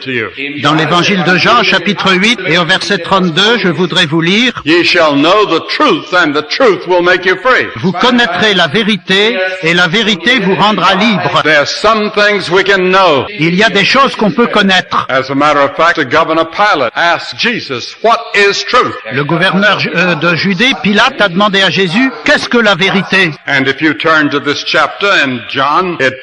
to you. Dans l'évangile de Jean, chapitre 8, et au verset 32, je voudrais vous lire, Ye shall know the truth, and the truth will make you free. vous connaîtrez la vérité, et la vérité vous rendra libre. There are some things we can know. Il y a des choses qu'on peut connaître. As a matter of fact, the governor Pilate asked Jesus, what is truth? Le gouverneur de Judée, Pilate, a demandé à Jésus, qu'est-ce que la vérité? And if you turn to this chapter in John, it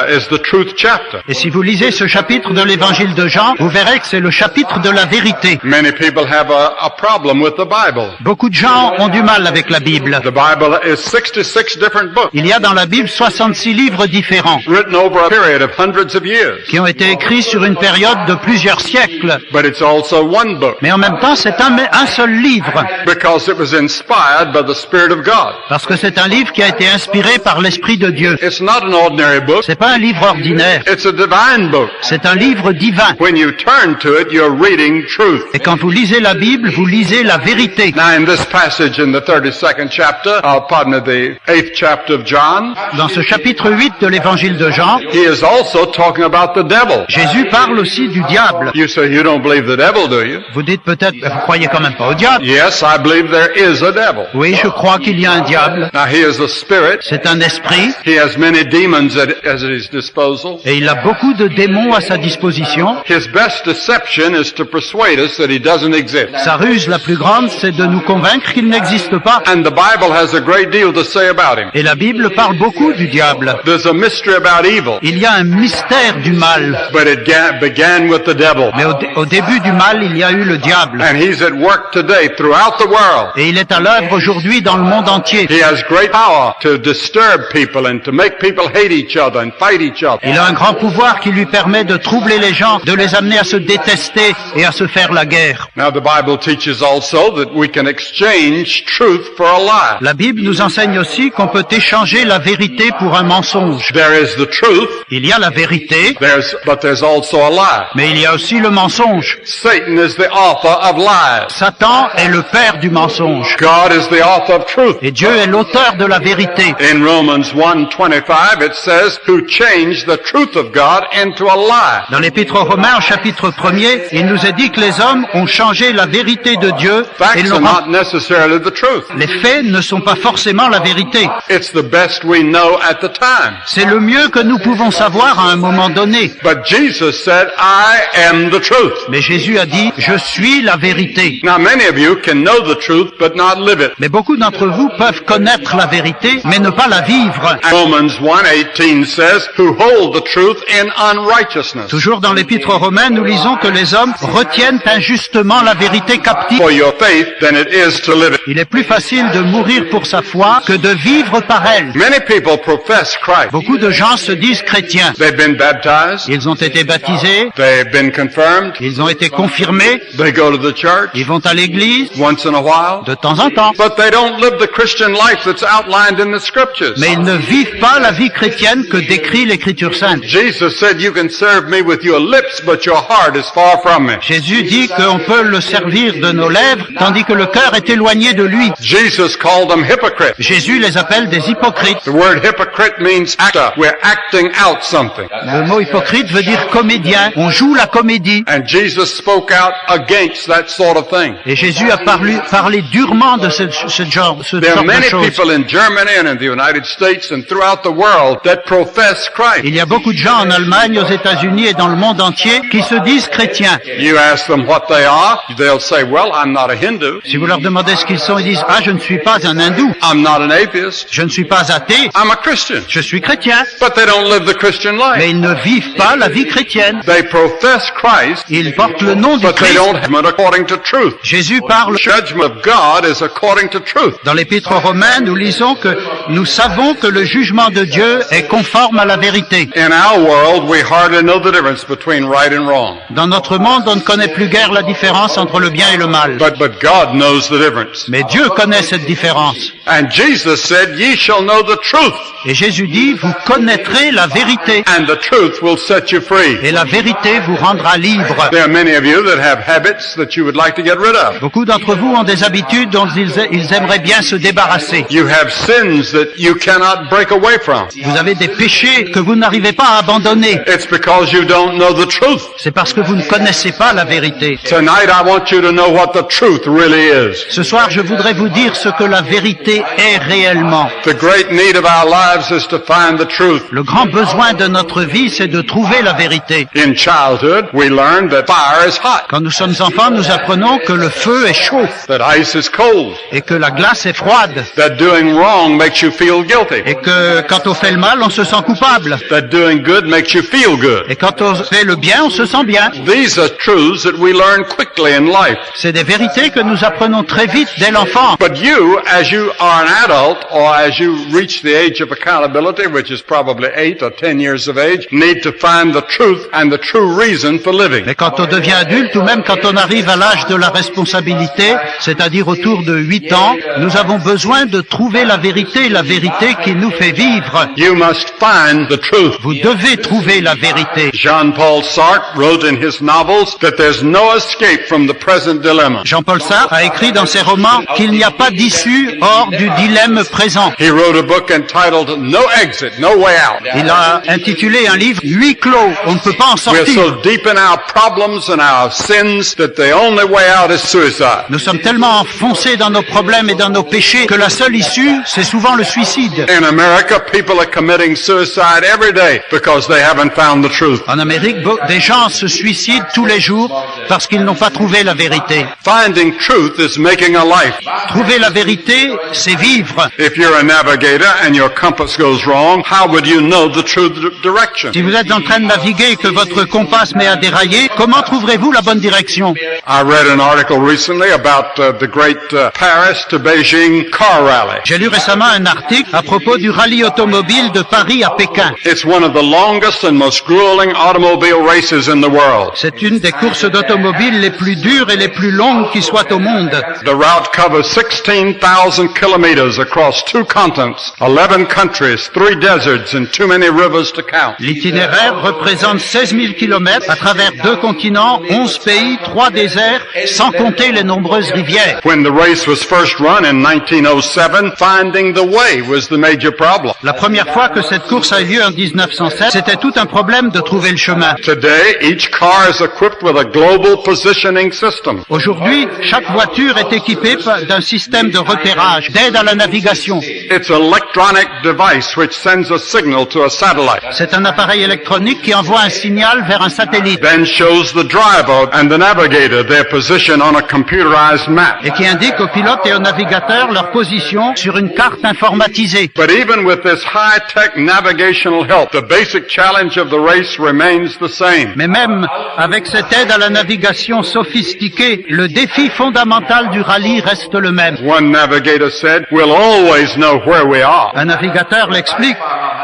is the truth chapter. Et si vous lisez ce chapitre de l'évangile de Jean, vous verrez que c'est le chapitre de la vérité. Many people have a problem with the Bible. Beaucoup de gens ont du mal avec la Bible. The Bible is 66 different books, Il y a dans la Bible 66 livres différents written over a period of hundreds of years. qui ont été écrits sur une période de plusieurs siècles. But it's also one book, Mais en même temps, c'est un seul livre, because it was inspired by the Spirit of God. parce que c'est un livre qui a été inspiré par l'Esprit de Dieu. It's not an ordinary book, C'est pas un livre ordinaire, it's a divine book. c'est un livre divin. When you turn to it, you're reading truth. Et quand vous lisez la Bible, vous lisez la vérité. Now in this passage in the 32nd chapter, the 8th chapter of John, Dans ce chapitre 8 de l'évangile de Jean, he is also talking about the devil. Jésus parle aussi du diable. You say you don't believe the devil, do you? Vous dites peut-être, vous croyez quand même pas au diable. Yes, I believe there is a devil. Oui, je crois qu'il y a un diable. Now he is a spirit. C'est un esprit, He has many demons at his disposal. et il a beaucoup de démons à sa disposition. His best deception is to persuade us that he doesn't exist. Sa ruse la plus grande, c'est de nous convaincre qu'il n'existe pas. And the Bible has a great deal to say about him. Et la Bible parle beaucoup du diable. There's a mystery about evil, Il y a un mystère du mal. but it began with the devil. Mais au début du mal, il y a eu le diable. And he's at work today throughout the world. Et il est à l'œuvre aujourd'hui dans le monde entier. He has great power to disturb people and to make people hate each other and fight each other. Il a un grand pouvoir qui lui permet de troubler les gens, de les amener à se détester et à se faire la guerre. Now the Bible teaches also that we can exchange truth for a lie. La Bible nous enseigne aussi qu'on peut échanger la vérité pour un mensonge. There is the truth, Il y a la vérité, but there's also a lie. mais il y a aussi le mensonge. Satan is the author of lies. Satan est le père du mensonge. God is the author of truth. Et Dieu est l'auteur de la vérité. In Romans 1:25 it says, who changed the truth of God into a lie. Dans l'Épître aux Romains, au chapitre 1er, il nous est dit que les hommes ont changé la vérité de Dieu et Facts l'ont are not necessarily the truth. Les faits ne sont pas forcément la vérité. It's the best we know at the time. C'est le mieux que nous pouvons savoir à un moment donné. But Jesus said, I am the truth. Mais Jésus a dit, je suis la vérité. Now many of you can know the truth but not live it. Mais beaucoup d'entre vous peuvent connaître la vérité, mais ne pas la vivre. Romans 1:18 says, who hold the truth in unrighteousness. Toujours dans l'Épître aux Romains, nous lisons que les hommes retiennent injustement la vérité captive. For your faith than it is to live it. Il est plus facile de mourir pour sa foi que de vivre par elle. Many people profess Christ. Beaucoup de gens se disent chrétiens. They've been baptized. Ils ont été baptisés, They've been confirmed. ils ont été confirmés, They go to the church ils vont à l'église once in a while. de temps en temps. But they don't live the Christian life that's outlined in the scriptures. Mais ils ne vivent pas la vie chrétienne que décrit l'Écriture sainte. Jesus said, you can serve me with your lips, but your heart is far from me. Jésus dit qu'on peut le servir de nos lèvres, tandis que le cœur est éloigné de lui. Jesus called them hypocrites. Jésus les appelle des hypocrites. The word hypocrite means actor. We're acting out something. Le mot hypocrite veut dire comédien. On joue la comédie. And Jesus spoke out against that sort of thing. Et Jésus a parlé durement de ce genre There are de many choses. people in Germany and in the United States and throughout the world that profess Christ. Il y a beaucoup de gens en Allemagne, aux États-Unis et dans le monde entier qui se disent chrétiens. You ask them what they are, they'll say, well, I'm not a Hindu. Si vous leur demandez ce qu'ils sont, ils disent « Ah, je ne suis pas un hindou, I'm not an atheist. je ne suis pas athée, I'm a Christian. je suis chrétien. But they don't live the Christian » Mais life. ils ne vivent pas la vie chrétienne. They profess Christ, Ils portent le nom du but they Christ. don't have it according to truth. Jésus parle. The judgment of God is according to truth. Dans l'Épître aux Romains, nous lisons que nous savons que le jugement de Dieu est conforme à la vérité. In our world, we hardly know the difference between right and wrong. Dans notre monde, on ne connaît plus guère la différence entre le bien et le mal. But God knows the difference. Mais Dieu connaît cette différence. And Jesus said, ye shall know the truth, Et Jésus dit, vous connaîtrez la vérité. and the truth will set you free. Et la vérité vous rendra libre. There are many of you that have habits that you would like to get rid of. Beaucoup d'entre vous ont des habitudes dont ils aimeraient bien se débarrasser. You have sins that you cannot break away from. Vous avez des péchés que vous n'arrivez pas à abandonner. It's because you don't know the truth. C'est parce que vous ne connaissez pas la vérité. Tonight I want you to know what the truth really is. Ce soir, je voudrais vous dire ce que la vérité est réellement. The great need of our lives is to find the truth. Le grand besoin de notre vie, c'est de trouver la vérité. In childhood, we learn that fire is hot, Quand nous sommes enfants, nous apprenons que le feu est chaud that ice is cold, et que la glace est froide that doing wrong makes you feel guilty, et que quand on fait le mal, on se sent coupable that doing good makes you feel good. et quand on fait le bien, on se sent bien. These are truths that we learn quickly in life. C'est des vérités que nous apprenons très vite dès l'enfant. But you, as you are an adult, or as you reach the age of accountability, which is probably 8 or 10 years of age, need to find the truth and the true reason for living. Mais quand on devient adulte ou même quand on arrive à l'âge de la responsabilité, c'est-à-dire autour de 8 ans, nous avons besoin de trouver la vérité qui nous fait vivre. You must find the truth. Vous devez trouver la vérité. Jean-Paul Sartre wrote in his novels that there's no escape from the present dilemma. Jean-Paul Sartre a écrit dans ses romans qu'il n'y a pas d'issue hors du dilemme présent. He wrote a book entitled No Exit, No Way Out. Il a intitulé un livre « Huis clos », on ne peut pas en We're sortir. so deep in our problems and our sins that the only way out is suicide. Nous sommes tellement enfoncés dans nos problèmes et dans nos péchés que la seule issue, c'est souvent le suicide. In America, people are committing suicide every day because they haven't found the truth. En Amérique, des gens se suicident tous les jours parce qu'ils n'ont pas trouvé la vérité. Finding truth is making a life. Trouver la vérité, c'est vivre. If you're a navigator and your compass goes wrong, how would you know the true direction? Si vous êtes en train de naviguer et que votre compas se met à dérailler, comment trouverez-vous la bonne direction? I read an article recently about the great Paris to Beijing car rally. J'ai lu récemment un article à propos du rallye automobile de Paris à Pékin. It's one of the longest and most grueling automobile races in the world. C'est une des courses d'automobile les plus dures et les plus longues qui soient au monde. The route covers 16,000 kilometers across 2 continents, 11 countries, 3 deserts, and too many rivers to count. L'itinéraire représente 16 000 kilomètres à travers 2 continents, 11 pays, 3 déserts, sans compter les nombreuses rivières. When the race was first run in 1907, finding the way was the major problem. La première fois que cette course a eu lieu en 1907, c'était tout un problème de trouver le chemin. Today, each car is equipped with a global positioning system. Aujourd'hui, chaque voiture est équipée d'un système de repérage, d'aide à la navigation. It's an electronic device which sends a signal to a satellite, C'est un appareil électronique qui envoie un signal vers un satellite then shows the driver and the navigator their position on a computerized map. et qui indique aux pilotes et aux navigateurs leur position sur une carte informatisée. But even with this high-tech navigational help, the basic challenge of the race remains the same. Mais même avec cette aide à la navigation sophistiquée, le défi fondamental du rallye reste le même. One navigator said, "We'll always know where we are." Un navigateur l'explique.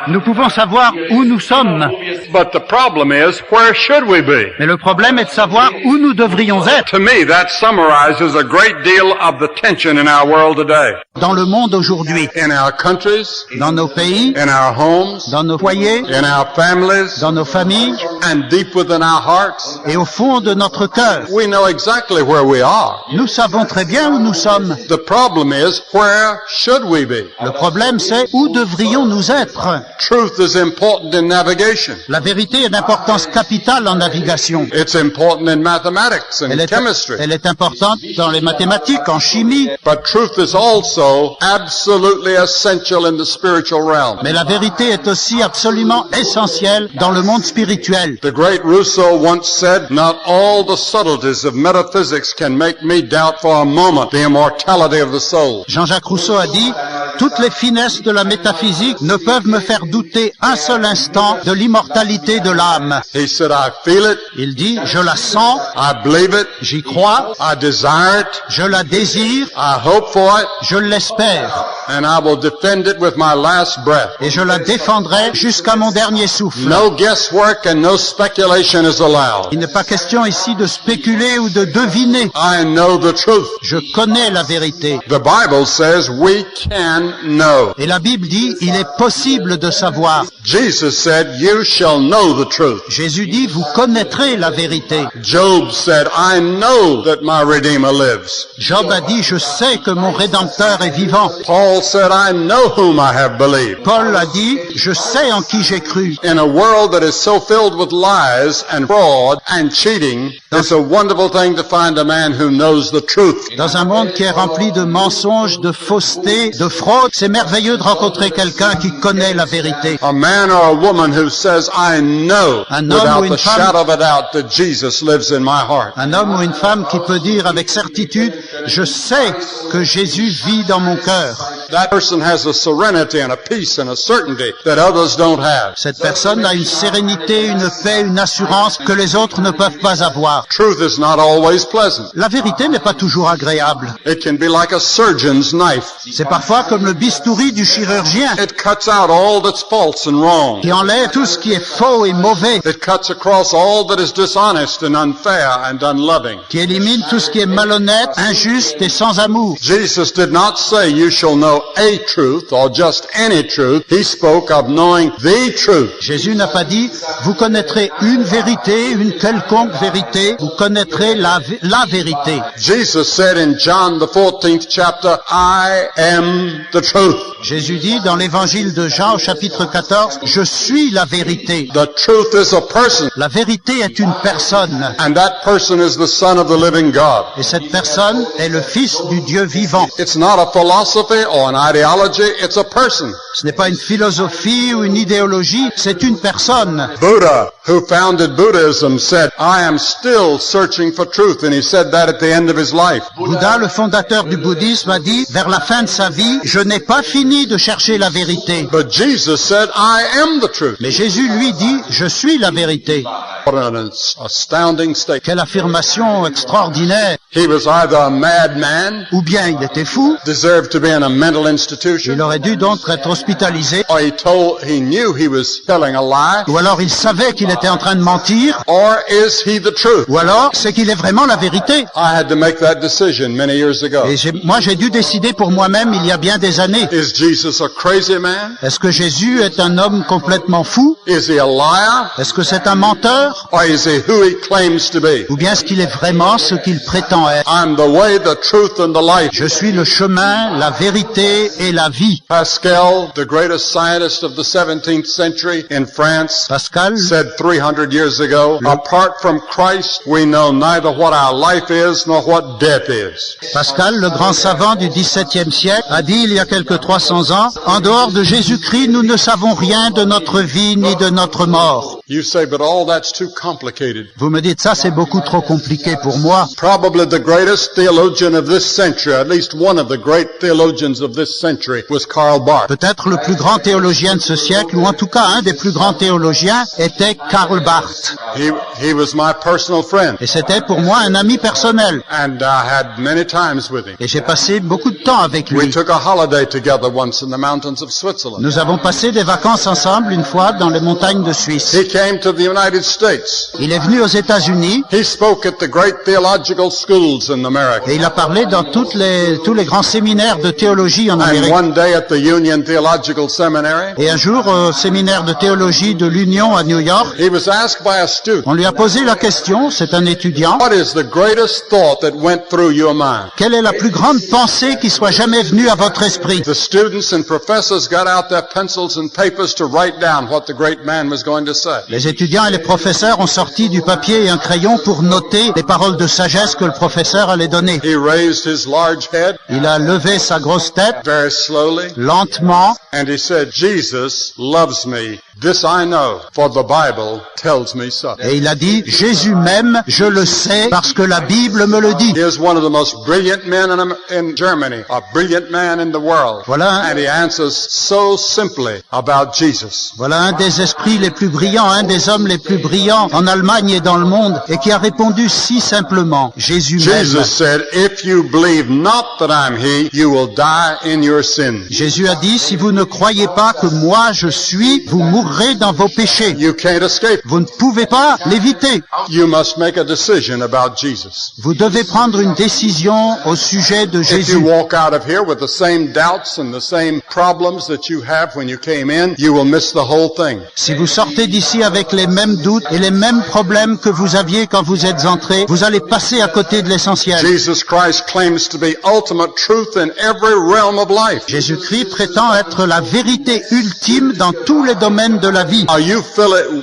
Nous pouvons savoir où nous sommes, But the problem is, where should we be? mais le problème est de savoir où nous devrions être. To me, that summarizes a great deal of the tension in our world today. Dans le monde aujourd'hui, In our countries, dans nos pays, in our homes, dans nos foyers, in our families, dans nos familles and deep within our hearts, et au fond de notre cœur. we know exactly where we are. Nous savons très bien où nous sommes. The problem is, where should we be? Le problème, c'est où devrions-nous être. Truth is important in navigation. La vérité est d'importance capitale en navigation. It's important in mathematics and chemistry. Elle est importante dans les mathématiques, en chimie, But truth is also absolutely essential in the spiritual realm. mais la vérité est aussi absolument essentielle dans le monde spirituel. The great Rousseau once said, "Not all the subtleties of metaphysics can make me doubt for a moment the immortality of the soul." Jean-Jacques Rousseau a dit, toutes les finesses de la métaphysique ne peuvent me faire douter un seul instant de l'immortalité de l'âme. He said, "I feel it, Il dit, je la sens, I believe it, j'y crois, I desire it, je la désire, I hope for it, je l'espère, and I will defend it with my last breath." et je la défendrai jusqu'à mon dernier souffle. No guesswork and no speculation is allowed. Il n'est pas question ici de spéculer ou de deviner. I know the truth. Je connais la vérité. The Bible says we can can know. Et la Bible dit, il est possible de savoir. Jesus said, you shall know the truth. Jésus dit, vous connaîtrez la vérité. Job said, I know that my Redeemer lives. Job a dit, je sais que mon Rédempteur est vivant. Paul said, I know whom I have believed. Paul a dit, je sais en qui j'ai cru. In a world that is so filled with lies and fraud and cheating, it's a wonderful thing to find a man who knows the truth. Dans un monde qui est rempli de mensonges, de fausseté, de fraude, c'est merveilleux de rencontrer quelqu'un qui connaît la vérité. A man or a woman who says, I know Un homme ou without une the femme- shadow of a doubt that Jesus lives in my heart. Un homme ou une femme qui peut dire avec certitude, je sais que Jésus vit dans mon cœur. That person has a serenity and a peace and a certainty that others don't have. Cette personne a une sérénité, une paix, une assurance que les autres ne peuvent pas avoir. Truth is not always pleasant. La vérité n'est pas toujours agréable. It can be like a surgeon's knife. C'est parfois comme le bistouri du chirurgien It cuts out all that's false and wrong. qui enlève tout ce qui est faux et mauvais, It cuts across all that is dishonest and unfair and unloving. qui élimine tout ce qui est malhonnête, injuste et sans amour. Jesus did not say you shall know a truth or just any truth. He spoke of knowing the truth. Jésus n'a pas dit, vous connaîtrez une vérité, une quelconque vérité, vous connaîtrez la vérité. Jesus said in John the 14th chapter, I am the truth. Jésus dit dans l'évangile de Jean au chapitre 14, je suis la vérité. The truth is a person, La vérité est une personne, and that person is the Son of the living God. et cette personne est le Fils du Dieu vivant. It's not a philosophy or an ideology, it's a person. Ce n'est pas une philosophie ou une idéologie, c'est une personne. Buddha, who founded Buddhism, said, I am still searching for truth, and he said that at the end of his life. Bouddha, le fondateur du bouddhisme, a dit, vers la fin de sa vie, je n'ai pas fini de chercher la vérité. But Jesus said, I am the truth. Mais Jésus, lui, dit, je suis la vérité. What an astounding statement. Quelle affirmation extraordinaire. He was either a madman, Ou bien il était fou, deserved to be in a mental il institution, aurait dû donc être hospitalisé, or he knew he was telling a lie, ou alors il savait qu'il était en train de mentir, or is he the truth? ou alors c'est qu'il est vraiment la vérité. I had to make that decision many years ago. Et moi j'ai dû décider pour moi-même il y a bien des années. Is Jesus a crazy man? Est-ce que Jésus est un homme complètement fou? Is he a liar? Est-ce que c'est un menteur? Or is he who he claims to be? Ou bien est-ce qu'il est vraiment ce qu'il prétend être? I'm the way, the truth, and the life. Je suis le chemin, la vérité et la vie. Pascal, the greatest scientist of the 17th century in France, Pascal, said 300 years ago, apart from Christ, we know neither what our life is nor what death is. Pascal, le grand savant du XVIIe siècle, a dit il y a quelque 300 ans, en dehors de Jésus-Christ, nous ne savons rien de notre vie ni de notre mort. You say, but all that's too complicated. Vous me dites ça, c'est beaucoup trop compliqué pour moi. Probably the greatest theologian of this century, at least one of the great theologians of this century, was Karl Barth. Peut-être le plus grand théologien de ce siècle, ou en tout cas un des plus grands théologiens, était Karl Barth. He was my personal friend, Et c'était pour moi un ami personnel. and I had many times with him. Et j'ai passé beaucoup de temps avec We lui. took a holiday together once in the mountains of Switzerland. Nous avons passé des vacances ensemble une fois dans les montagnes de Suisse. He came to the United States. Il est venu aux États-Unis He spoke at the great theological schools in America. et il a parlé dans tous les grands séminaires de théologie en And Amérique. one day at the Union Theological Seminary, Et un jour, au séminaire de théologie de l'Union à New York, he was asked by a student, on lui a posé la question, c'est un étudiant, what is the greatest thought that went through your mind? quelle est la plus grande pensée qui soit jamais venue à votre esprit? The students and professors got out their pencils and papers to write down what the great man was going to say. Les étudiants et les professeurs ont sorti du papier et un crayon pour noter les paroles de sagesse que le professeur allait donner. He raised his large head Il a levé sa grosse tête, very slowly, lentement, and he said, Jesus loves me. This I know, for the Bible tells me so. et il a dit, Jésus m'aime, je le sais, parce que la Bible me le dit. Here's one of the most brilliant men in Germany, a brilliant man in the world. Voilà. And he answers so simply about Jesus. Voilà un des esprits les plus brillants, un des hommes les plus brillants en Allemagne et dans le monde, et qui a répondu si simplement, Jésus m'aime. Jesus said, if you believe not that I'm he, you will die in your sins. Jésus a dit, si vous ne croyez pas que moi je suis, vous mourrez mourrez dans vos péchés. You can't escape. Vous ne pouvez pas l'éviter. You must make a decision about Jesus. Vous devez prendre une décision au sujet de If you Jésus. walk out of here with the same doubts and the same problems that you have when you came in, you will miss the whole thing. Si vous sortez d'ici avec les mêmes doutes et les mêmes problèmes que vous aviez quand vous êtes entrés, vous allez passer à côté de l'essentiel. Jesus Christ claims to be ultimate truth in every realm of life. Jésus-Christ prétend être la vérité ultime dans tous les domaines de la vie. Are you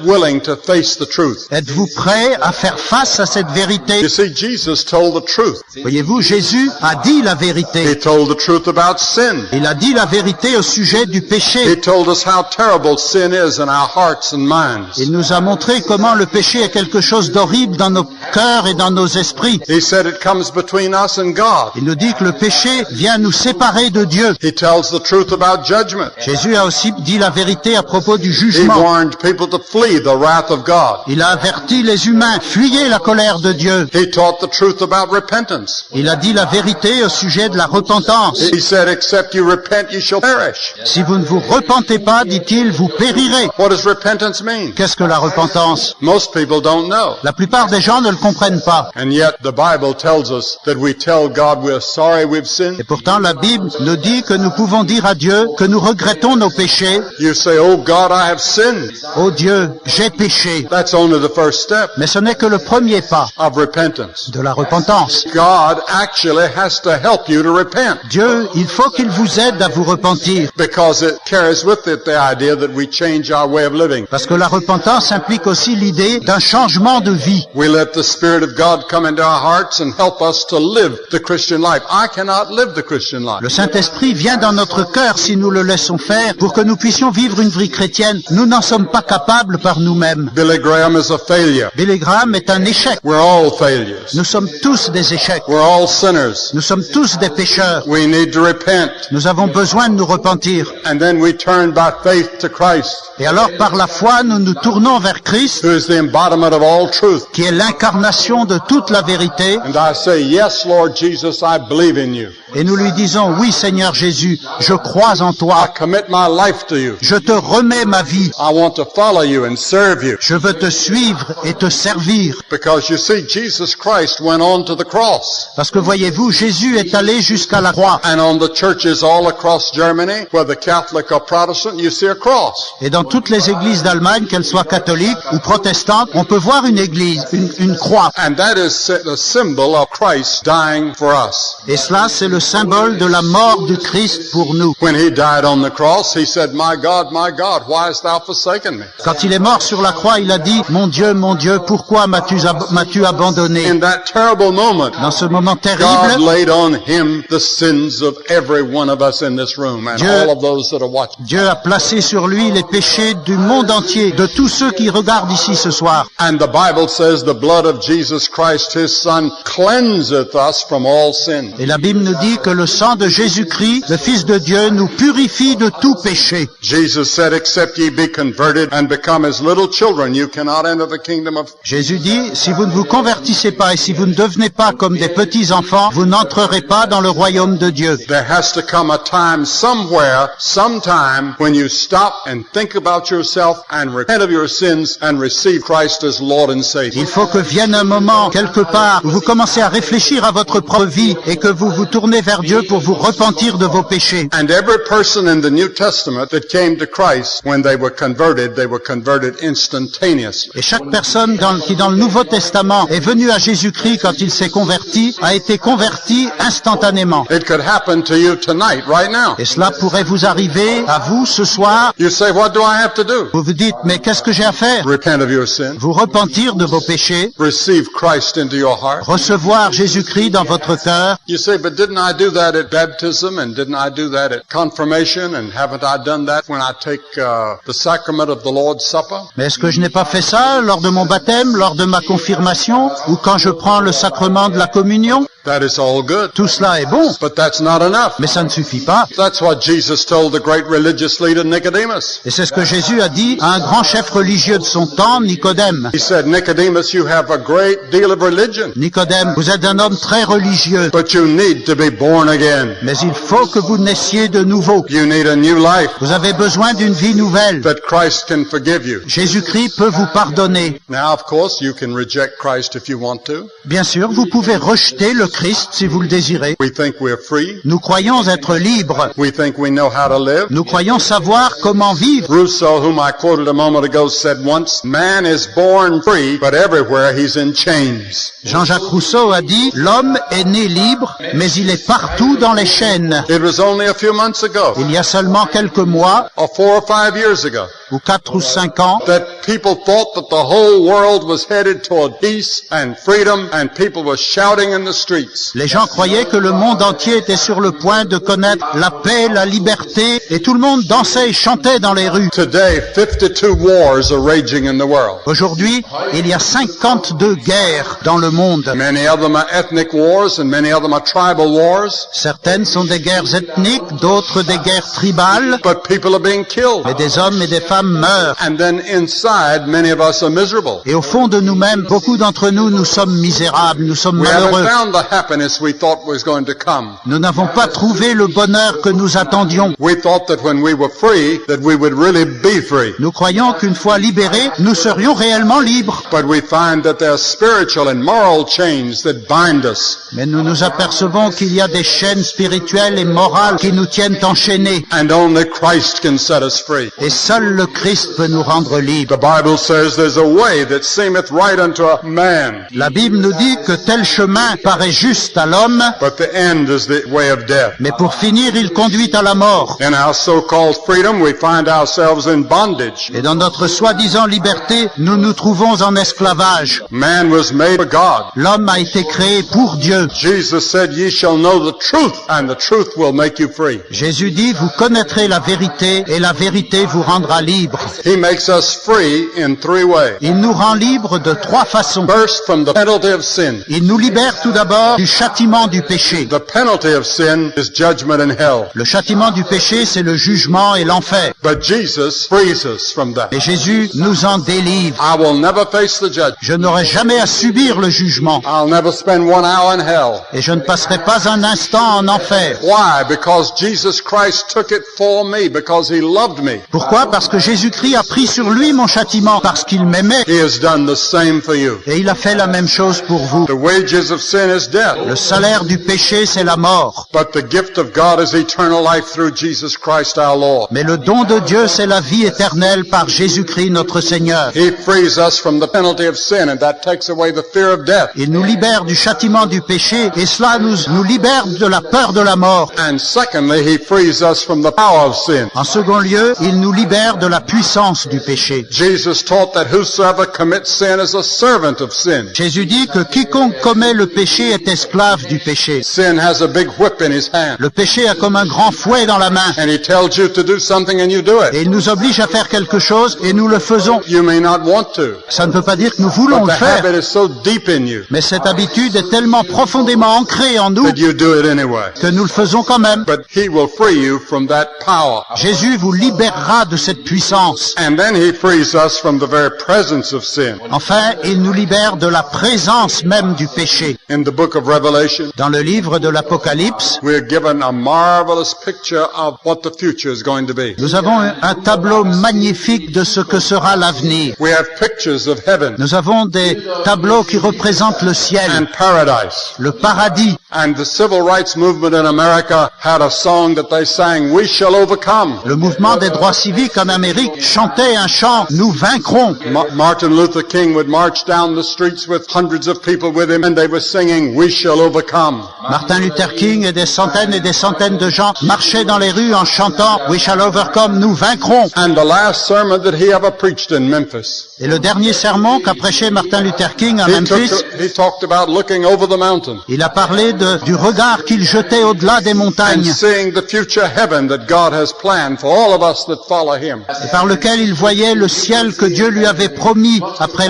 willing to face the truth? Êtes-vous prêt à faire face à cette vérité? You see, Jesus told the truth. Voyez-vous, Jésus a dit la vérité. He told the truth about sin. Il a dit la vérité au sujet du He péché. told us how terrible sin is in our hearts and minds. Il nous a montré comment le péché est quelque chose d'horrible dans nos cœurs et dans nos esprits. He said it comes between us and God. Il nous dit que le péché vient nous séparer de Dieu. He tells the truth about judgment. Jésus a aussi dit la vérité à propos du He jugement. warned people to flee the wrath of God. Il a averti les humains, fuyez la colère de Dieu. He taught the truth about repentance. Il a dit la vérité au sujet de la repentance. He said, except you repent, you shall perish. Si vous ne vous repentez pas, dit-il, vous périrez. What does repentance mean? Qu'est-ce que la repentance? Most people don't know. La plupart des gens ne le comprennent pas. And yet the Bible tells us that we tell God we're sorry we've sinned. Et pourtant, la Bible nous dit que nous pouvons dire à Dieu que nous regrettons nos péchés. You say, oh God, I have sinned. Oh Dieu, j'ai péché. That's only the first step Mais ce n'est que le premier pas of repentance. de la repentance. God actually has to help you to repent Dieu, il faut qu'il vous aide à vous repentir. because it carries with it the idea that we change our way of living. Parce que la repentance implique aussi l'idée d'un changement de vie. We let the Spirit of God come into our hearts and help us to live the Christian life. I cannot live the Christian life. Le Saint-Esprit vient dans notre cœur si nous le laissons faire pour que nous puissions vivre une vie chrétienne. Nous n'en sommes pas capables par nous-mêmes. Billy Graham is a failure. Billy Graham est un échec. We're all failures. Nous sommes tous des échecs. We're all sinners. Nous sommes tous des pécheurs. We need to repent. Nous avons besoin de nous repentir. And then we turn by faith to Christ, Et alors, par la foi, nous nous tournons vers Christ, who is the embodiment of all truth. qui est l'incarnation de toute la vérité, And I say, yes, Lord Jesus, I believe in you. et nous lui disons, oui Seigneur Jésus, je crois en I toi, commit my life to you. je te remets ma vie, I want to follow you and serve you. je veux te suivre et te servir. Because you see, Jesus Christ went on to the cross. Parce que voyez-vous, Jésus est allé jusqu'à la croix. And on the churches all across Germany, whether Catholic or Protestant, you see a cross. Et dans toutes les églises d'Allemagne, qu'elles soient catholiques ou protestantes, on peut voir une église, une croix. And that is the symbol of Christ dying for us. Et cela, c'est le symbole de la mort du Christ pour nous. When he died on the cross, he said, my God, why hast thou forsaken me? Quand il est mort sur la croix, il a dit, mon Dieu, pourquoi m'as-tu abandonné? In that terrible moment, Dans ce moment God terrible, laid on him the sins of every one of us in this room and Dieu- all of those that are watching. Dieu a placé sur lui les péchés du monde entier, de tous ceux qui regardent ici ce soir. And the Bible says the blood of Jesus Christ, his son, cleanseth us from all sin. Et la Bible nous dit que le sang de Jésus-Christ, le Fils de Dieu, nous purifie de tout péché. Jesus said, except ye be converted and become as little children, you cannot enter the kingdom of... Jésus dit, si vous ne vous convertissez pas et si vous ne devenez pas comme des petits enfants, vous n'entrerez pas dans le royaume de Dieu. There has to come a time somewhere, sometime, when you stop and think about yourself and repent of your sins and receive Christ as Lord and Savior. Il faut que vienne un moment, quelque part, où vous commencez à réfléchir à votre propre vie et que vous vous tournez vers Dieu pour vous repentir de vos péchés. And every person in the New Testament that came to Christ, when they were converted instantaneously. Et chaque personne qui dans le Nouveau Testament est venue à Jésus-Christ quand il s'est converti, a été converti instantanément. It could happen to you tonight, right now. Et cela pourrait vous arriver à vous ce soir. You say, what do I have to do? Vous vous dites, mais qu'est-ce que j'ai à faire? Repent of your sin. Vous repentir de vos péchés, Receive Christ into your heart. recevoir Jésus-Christ dans votre cœur. You say, but didn't I do that at baptism and didn't I do that at confirmation and haven't I done that when I take the sacrament of the Lord's Supper? Mais est-ce que je n'ai pas fait ça lors de mon baptême, lors de ma confirmation, ou quand je prends le sacrement de la communion? That is all good. Tout cela est bon, But that's not enough. mais ça ne suffit pas. That's what Jesus told the great religious leader Nicodemus. Et c'est ce que Jésus a dit à un grand chef religieux de son temps, Nicodème. He said, Nicodemus, you have a great deal of religion, Nicodème, vous êtes un homme très religieux, but you need to be born again. mais il faut que vous naissiez de nouveau. You need a new life. Vous avez besoin d'une vie nouvelle. ciel. that Christ can forgive you. Jésus-Christ peut vous pardonner. Now, of course, you can reject Christ if you want to. Bien sûr, vous pouvez rejeter le Christ si vous le désirez. We think we're free. Nous croyons être libres. We think we know how to live. Nous croyons savoir comment vivre. Rousseau, whom I quoted a moment ago, said once, man is born free, but everywhere he's in chains. Jean-Jacques Rousseau a dit, l'homme est né libre, mais il est partout dans les chaînes. It was only a few months ago, Il y a seulement quelques mois, or 4 or 5 years ago, ou 4 ou 5 ans, that people thought that the whole world was headed toward peace and freedom, and people were shouting in the streets. les gens croyaient que le monde entier était sur le point de connaître la paix, la liberté, et tout le monde dansait et chantait dans les rues. Today, 52 wars are raging in the world. Aujourd'hui, il y a 52 guerres dans le monde. Many of them are ethnic wars, and many of them are tribal wars, Certaines sont des guerres ethniques, d'autres des guerres tribales, but people are being killed. mais des hommes et des femmes meurent. And then inside, many of us are miserable. Et au fond de nous-mêmes, beaucoup d'entre nous, nous sommes misérables, nous sommes We haven't malheureux. found the happiness we thought was going to come. Nous n'avons pas trouvé le bonheur que nous attendions. We thought that when we were free, that we would really be free. Nous croyons qu'une fois libérés, nous serions réellement libres. But we find that there are spiritual and moral chains that bind us. Mais nous nous apercevons qu'il y a des chaînes spirituelles et morales qui nous tiennent enchaînés. And only Christ can set us free. Et seul le Christ peut nous rendre libres. The Bible says there's a way that seemeth right unto a man, La Bible nous dit que tel chemin paraît juste à l'homme, but the end is the way of death. mais pour finir, il conduit à la mort. In our so-called freedom, we find ourselves in bondage. Et dans notre soi-disant liberté, nous nous trouvons en esclavage. Man was made for God. L'homme a été créé pour Dieu. Jesus said, ye shall know the truth, and the truth will make you free. Jésus dit, vous connaîtrez la vérité et la vérité vous rendra libre. He makes us free in 3 ways. Il nous rend libres de 3 façons. First, from the penalty of sin. Il nous libère tout d'abord du châtiment du péché. The penalty of sin is judgment in hell. Le châtiment du péché, c'est le jugement et l'enfer. But Jesus frees us from that. Et Jésus nous en délivre. I will never face the judgment. Je n'aurai jamais à subir le jugement. I'll never spend 1 hour in hell. Et je ne passerai pas un instant en enfer. Why? Because Jesus Christ took it for me, because he loved me. Pourquoi? Parce que Jésus-Christ a pris sur lui mon châtiment, parce qu'il m'aimait. He has done the same for you. Et il a fait la même chose pour vous. The wages of sin is death. Le salaire du péché, c'est la mort. But the gift of God is eternal life through Jesus Christ our Lord. Mais le don de Dieu, c'est la vie éternelle par Jésus-Christ notre Seigneur. He frees us from the penalty of sin, and that takes away the fear of death. Il nous libère du châtiment du péché et cela nous libère de la peur de la mort. And secondly, he frees us from the power of sin. En second lieu, il nous libère de la puissance du péché. Jesus taught that whosoever commits sin is a servant of sin. Jésus dit que quiconque commet le péché est esclave du péché. Sin has a big whip in his hand, Le péché a comme un grand fouet dans la main and he tells you to do something and you do et it. il nous oblige à faire quelque chose et nous le faisons. You may not want to, Ça ne veut pas dire que nous voulons but le the faire, habit is so deep in you mais cette habitude est tellement profondément ancrée en nous that you do it anyway. que nous le faisons quand même. But he will free you from that power. Jésus vous libérera de cette puissance. And then he frees us from the very presence of sin. Enfin, il nous libère de la présence même du péché. In the book of Revelation, Dans le livre de l'Apocalypse, we're given a marvelous picture of what the future is going to be. nous avons un tableau magnifique de ce que sera l'avenir. We have pictures of heaven Nous avons des tableaux qui représentent le ciel, and paradise. le paradis. And the civil rights movement in America had a song that they sang, "We shall overcome." Le mouvement des droits civiques en Amérique chantait un chant « Nous vaincrons ». Martin Luther King would march down the streets with hundreds of people with him, and they were singing, "We shall overcome." Martin Luther King et des centaines de gens marchaient dans les rues en chantant « We shall overcome, nous vaincrons ». And the last sermon that he ever preached in Memphis, Et le dernier sermon qu'a prêché Martin Luther King à Memphis, he talked about looking over the mountain il a parlé du regard qu'il jetait au-delà des and montagnes seeing the future heaven that God has planned for all of us that follow him. et par lequel il voyait le ciel que Dieu lui avait promis après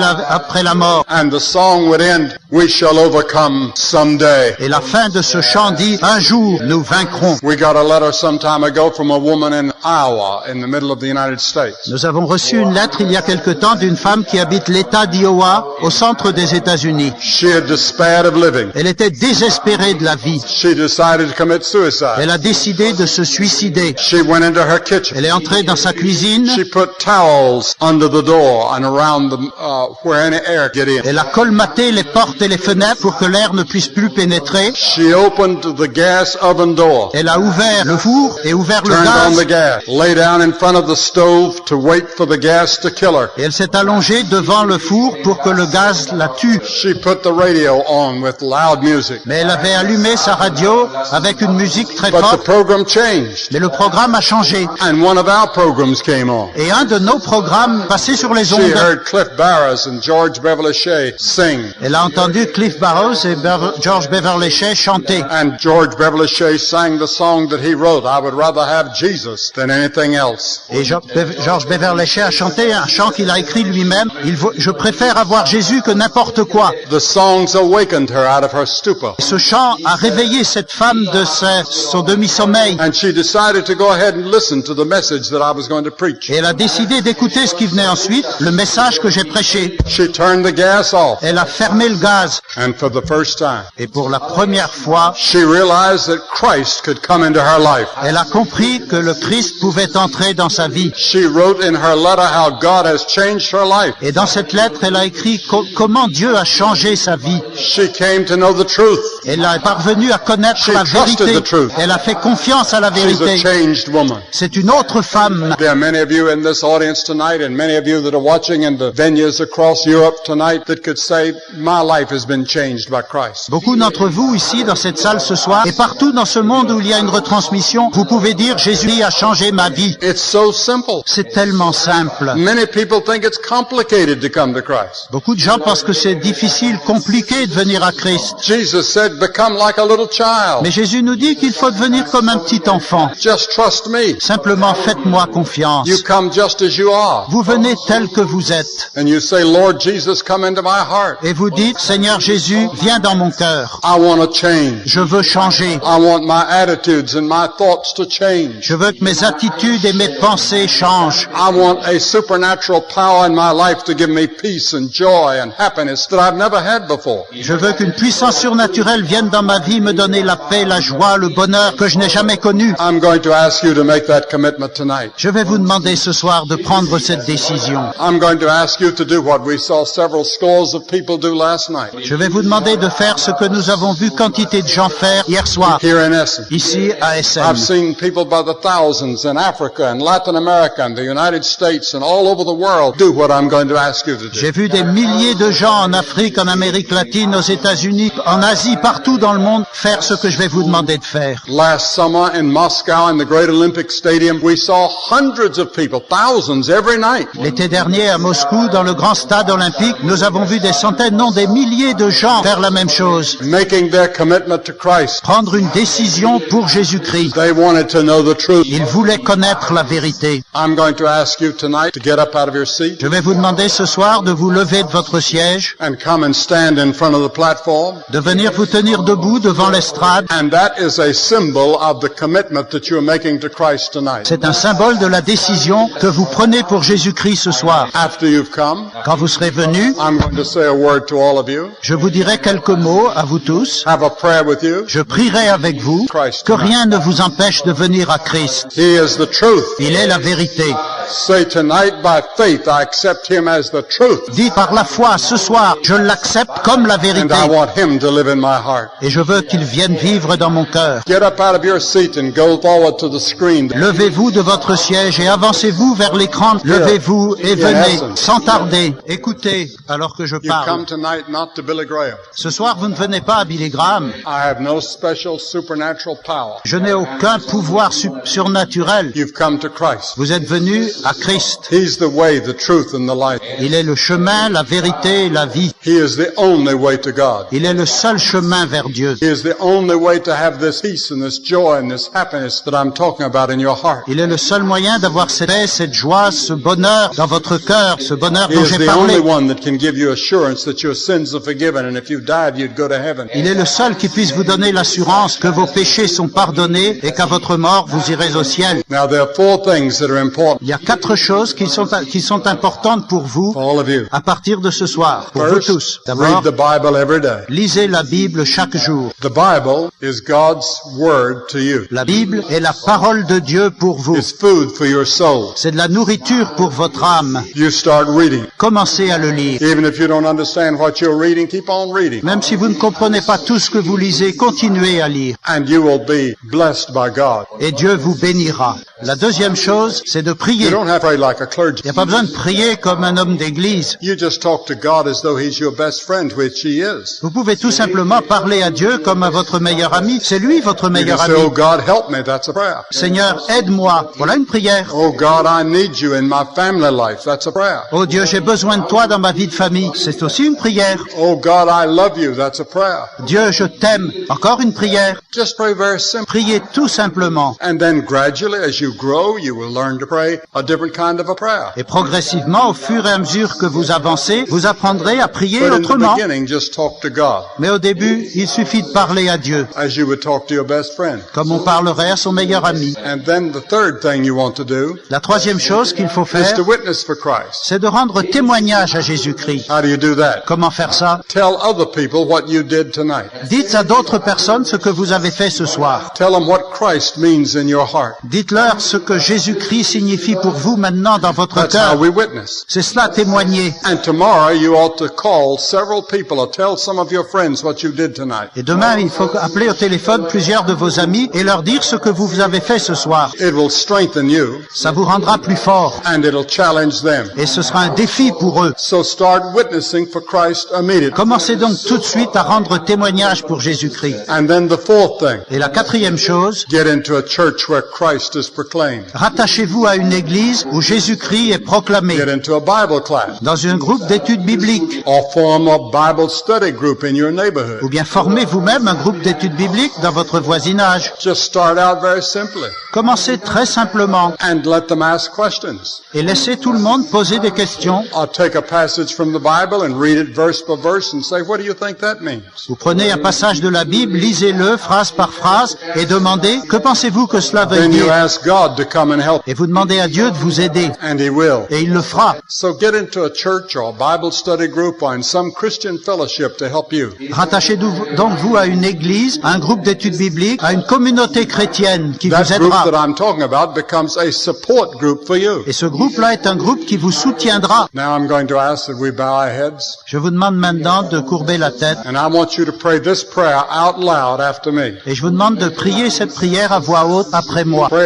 la mort. And the song would end, "We shall overcome someday." Et la fin de ce chant dit « Un jour, nous vaincrons ». We got a letter some time ago from a woman in Iowa in the middle of the United States. Nous avons reçu une lettre il y a quelque temps d'une femme qui habite l'État d'Iowa, au centre des États-Unis. She had despaired of living. Elle était désespérée de la vie. She decided to commit suicide. Elle a décidé de se suicider. She went into her kitchen Elle est entrée dans sa cuisine usine. She put towels under the door and around where any air get in. Elle a colmaté les portes et les fenêtres pour que l'air ne puisse plus pénétrer. She opened the gas oven door. Elle a ouvert le four et ouvert le Turned on the gaz. gas. Lay down in front of the stove to wait for the gas to kill her. Et elle s'est allongée devant le four pour que le gaz la tue. She put the radio on with loud music. Mais elle avait allumé sa radio avec une musique très But the forte. program changed. Mais le programme a changé. And one of our programs came on. Et un de nos programmes passait sur les She ondes. heard Cliff Barrows and George Beverly Shea sing. Elle a entendu Cliff Barrows et George Beverly Shea chanter. And George Beverly Shea sang the song that he wrote, I would rather have Jesus than anything else. Et George Beverly Shea a chanté un chant qu'il a écrit lui-même. Je préfère avoir Jésus que n'importe quoi. The songs awakened her out of her stupor. Ce chant a réveillé cette femme de son demi-sommeil. And she decided to go ahead and listen to the message that I was going to preach. Et elle a décidé d'écouter ce qui venait ensuite, le message que j'ai prêché. She turned the gas off. Elle a fermé le gaz. And for the first time, Et pour la première fois, she realized that Christ could come into her life. elle a compris que le Christ pouvait entrer dans sa vie. She wrote in her letter how God has changed her life. Et dans cette lettre, elle a écrit comment Dieu a changé sa vie. She came to know the truth. Elle est parvenue à connaître She la trusted vérité. the truth. Elle a fait confiance à la She's a vérité. changed woman. C'est une autre femme. There are many of you in this audience tonight and many of you that are watching in the venues across Europe tonight that could say, my life has been changed by Christ. Beaucoup d'entre vous ici dans cette salle ce soir et partout dans ce monde où il y a une retransmission, vous pouvez dire Jésus a changé ma vie. It's so simple. C'est tellement simple. Many people think it's complicated to come to Christ. Beaucoup de gens pensent que c'est difficile, compliqué de venir à Christ. Jesus said, become like a little child. Mais Jésus nous dit qu'il faut devenir comme un petit enfant. Just trust me. Simplement faites-moi confiance. You come just as you are. Vous venez tel que vous êtes. And you say, Lord Jesus, come into my heart. Et vous dites, Seigneur Jésus, viens dans mon cœur. I want to change. Je veux changer. I want my attitudes and my thoughts to change. Je veux que mes attitudes et mes pensées changent. I want a supernatural power in my life to give me peace and joy and happiness that I've never had before. Je veux qu'une puissance surnaturelle vienne dans ma vie me donner la paix, la joie, le bonheur que je n'ai jamais connu. I'm going to ask you to make that commitment tonight. Je vais vous demander ce soir de prendre cette décision. I'm going to ask you to do what we saw several scores of people do last night Je vais vous demander de faire ce que nous avons vu quantité de gens faire hier soir, here in Essen. ici à Essen. I've seen people by the thousands in Africa and Latin America and the United States and all over the world do what I'm going to ask you to do. J'ai vu des milliers de gens en Afrique, en Amérique latine, aux États-Unis, en Asie, partout dans le monde, faire ce que je vais vous demander de faire. Last summer in Moscow in the Great Olympic Stadium, we saw hundreds of people, thousands every night. L'été dernier à Moscou, dans le grand stade olympique, nous avons vu des centaines, non des milliers de gens faire la même chose. Making their commitment to Christ. Prendre une décision pour Jésus-Christ. They wanted to know the truth. Ils voulaient connaître la vérité. I'm going to ask you tonight to get up out of your seat Je vais vous demander ce soir de vous lever de votre siège, and come and stand in front of the platform. de venir vous tenir debout devant l'estrade. And that is a symbol of the commitment that you're making to Christ tonight. C'est un symbole de la décision que vous prenez pour Jésus-Christ ce soir. After you've come, Quand vous serez venus, I'm going to say a word to all of you, je vous dirai quelques mots à vous tous. have a prayer with you. Je prierai avec vous que rien ne vous empêche de venir à Christ. He is the truth. Il est la vérité. Say tonight by faith, I accept Him as the truth. Dis par la foi ce soir, je l'accepte comme la And vérité. I want Him to live in my heart. Et je veux qu'il vienne vivre dans mon cœur. Get up out of your seat and go forward to the screen. Levez-vous de votre siège et avancez-vous vers l'écran. Levez-vous et venez, sans tarder. Écoutez, alors que je You parle. come tonight not to Billy Graham. Ce soir, vous ne venez pas à Billy Graham. I have no special supernatural power. Je n'ai aucun pouvoir surnaturel. You've come to Christ. Vous êtes venus à Christ. He's the way, the truth, and the light. Il est le chemin, la vérité et la vie. He is the only way to God. Il est le seul chemin vers Dieu. He is the only way to have this peace and this joy and this happiness that I'm talking about in your heart. Il est le seul moyen d'avoir cette paix, cette joie, ce bonheur dans votre cœur, ce bonheur He dont is j'ai the parlé. only one that can give you assurance that your sins are forgiven and if you died, you'd go to heaven. Il est le seul qui puisse vous donner l'assurance que vos péchés sont pardonnés et qu'à votre mort, vous irez au ciel. Now, there are four things that are important. Il y a 4 choses qui sont importantes pour vous For all of you. à partir de ce soir, pour vous tous. First, D'abord, read the Bible every day. lisez la Bible chaque jour. The Bible is God's word to you. La Bible est la parole de Dieu pour vous. It's food for your soul. C'est de la nourriture pour votre âme. You start reading. Commencez à le lire. Even if you don't understand what you're reading, keep on reading. Même si vous ne comprenez pas tout ce que vous lisez, continuez à lire. And you will be blessed by God. Et Dieu vous bénira. La deuxième chose, c'est de prier. You don't have to pray like a clergy. Il n'y a pas besoin de prier comme un homme d'église. You just talk to God as though He's your best friend, which He is. Vous pouvez tout simplement parler à Dieu comme à votre meilleur ami. C'est lui votre You meilleur can say, ami. oh God, help me. That's a prayer. Seigneur, aide-moi. Voilà une prière. Oh God, I need you in my family life. That's a prayer. Oh Dieu, j'ai besoin de toi dans ma vie de famille. C'est aussi une prière. Oh God, I love you. That's a prayer. Dieu, je t'aime. Encore une prière. Just pray very simply. Priez tout simplement. And then gradually, as you grow, you will learn to pray a different kind of a prayer. Et progressivement, au fur et à mesure que vous avancez, vous apprendrez à prier But in the autrement. beginning, just talk to God Mais au début, il suffit de parler à Dieu, as you would talk to your best friend. comme on parlerait à son meilleur ami. And then the third thing you want to do La troisième chose qu'il faut is faire, to witness for Christ. c'est de rendre témoignage à Jésus-Christ. How do you do that? Comment faire ça? Tell other people what you did tonight. Dites à d'autres personnes ce que vous avez fait ce soir. Tell them what Christ means in your heart. Dites-leur ce que Jésus-Christ signifie pour vous maintenant dans votre That's how cœur. we witness. C'est cela, témoigner. And tomorrow you ought to call several people or tell some of your friends what you did tonight. Et demain, il faut appeler au téléphone plusieurs de vos amis et leur dire ce que vous avez fait ce soir. It will strengthen you Ça vous rendra plus fort. and it'll challenge them. Et ce sera un défi pour eux. So start witnessing for Christ immediately. Commencez donc tout de suite à rendre témoignage pour Jésus-Christ. And then the fourth thing, Et la quatrième chose, get into a church where Christ is proclaimed. rattachez-vous à une église où Jésus-Christ est proclamé. Get into a Bible class Dans un groupe d'études bibliques. or form a Bible study group in your neighborhood. Ou bien formez vous-même un groupe d'études bibliques dans votre voisinage. Just start out very simply Commencez très simplement and let them ask questions. et laissez tout le monde poser des questions. I'll take a passage from the Bible and read it verse by verse and say, what do you think that means? Vous prenez un passage de la Bible, lisez-le phrase par phrase et demandez « Que pensez-vous que cela veut Then you dire ?» ask God to come and help, Et vous demandez à Dieu de vous aider. and He will. Et il le fera. So get into a church or a Bible study group or in some Christian fellowship to help you. Rattachez-vous donc vous à une église, à un groupe d'études bibliques, à une communauté chrétienne qui That vous group aidera. that I'm talking about becomes a support group for you. Et ce groupe-là est un groupe qui vous soutiendra. Now I'm going to ask that we bow our heads, Je vous demande maintenant de courber la tête and I want you to pray this prayer out loud after me. et je vous demande de prier cette prière à voix haute après moi. Pray